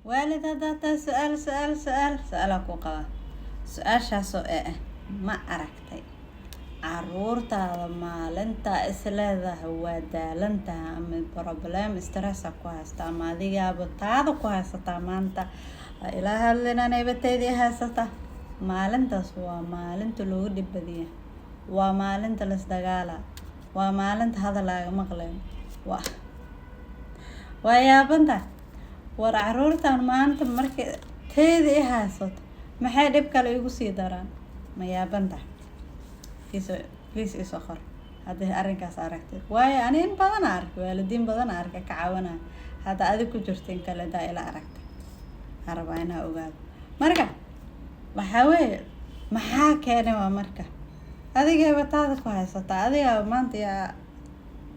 والد هذا سؤال أكو قوا سؤال شاسو ما أركتي caruurtaada maalinta isleedahay waa daalantaha ama problem stress ku haysta ama adigaaba taada ku haysataa maanta ilaa hadlina naybateedii haysata maalintaas waa maalinta loogu dhibadiya waa maalinta la isdagaala waa maalinta hadalaaga maqleen waa yaabanta war caruurtaan maanta markay teedii haysato maxay dhib kale igu sii daraan ma yaabanta please is akhar hadii arrinkaas aragtay waayo ani in badan arko waalidiin badan arka ka caawina hada adiga ku jirteen kale daa ila aragtay araba inaa ogaado marka waxa weeye maxaa keenay waa marka adiga wataada ku haysata adiga maanta yaa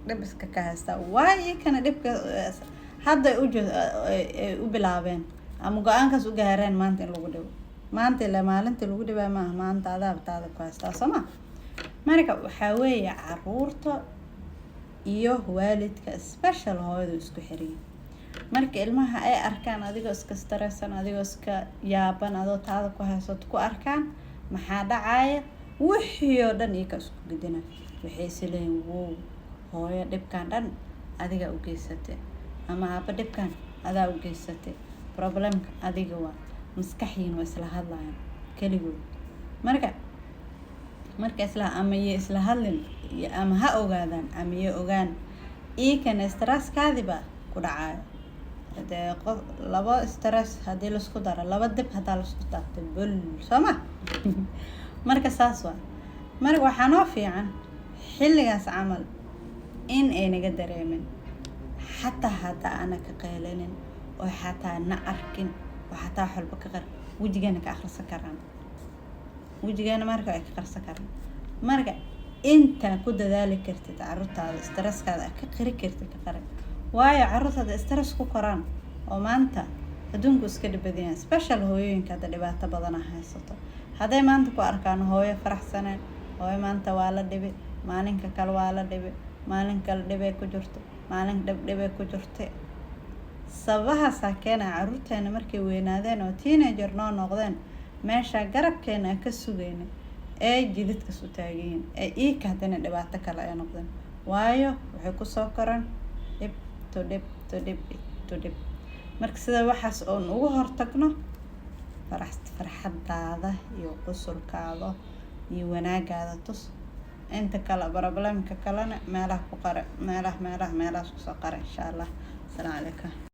dhib iska ka haysta waayo kana dhibka hadda u bilaabeen ama go'aankaas u gaareen maanta in lagu dhibo maanta ilaa maalinta lagu dhibaa ma maanta adaabtaada ku haysta sama marka waxa weeye caruurta iyo waalidka special hooyada isku xiriir marka ilmaha ay arkaan adigoo iska stressan adigoo iska yaaban adoo taada ku haysato ku arkaan maxaa dhacaya wixii oo dhan iyaga isku gidina waxay isleeyihiin wow hooyo dhibkan dhan adiga u geysatay ama aaba dhibkan adaa u geysatay problemka adiga waa maskaxiin waa isla hadlayaan kaligood marka isla ama isla hadlin ama ha ogaadaan ama ogaan iikana stress kaadiba ku dhacayo hadee laba stress hadii la isku daro laba dib hadaa la isku taabto bul sama marka saas waa marka waxaa noo fiican xilligaas camal in ay naga dareemin xataa hadaa ana ka qeylinin oo xataa na arkin oo xataa xalba ka qar wajigana ka akhrisan karaan wajigana marka ay ka qarsan karaan marka inta ku dadaali kartid caruurtaada stresskaada ka qiri kartid ka qari waayo caruurtaada stress ku koraan oo maanta adduunku iska dhibadiyaan special hooyooyinka hadda dhibaato badan haysato hadday maanta ku arkaan hooyo faraxsaneen hooyo maanta waa la dhibi maalinka kale waa la dhibi maalin kale dhibay ku jirto maalin dhibay ku jirtay sababahaasaa keenaya caruurteena markay weynaadeen oo teenager noo noqdeen meesha garabkeena ka sugayna ee jidadka soo taageen ee iika hadana dhibaato kale ay noqdeen waayo waxay ku soo koraan dhib marka sida waxaas oo ugu hortagno farxadaada iyo qusulkaada iyo wanaagaada tus inta kala problemka kalena meelaha ku qare meelaha ku soo qare insha Allah. Assalaamu calaykum.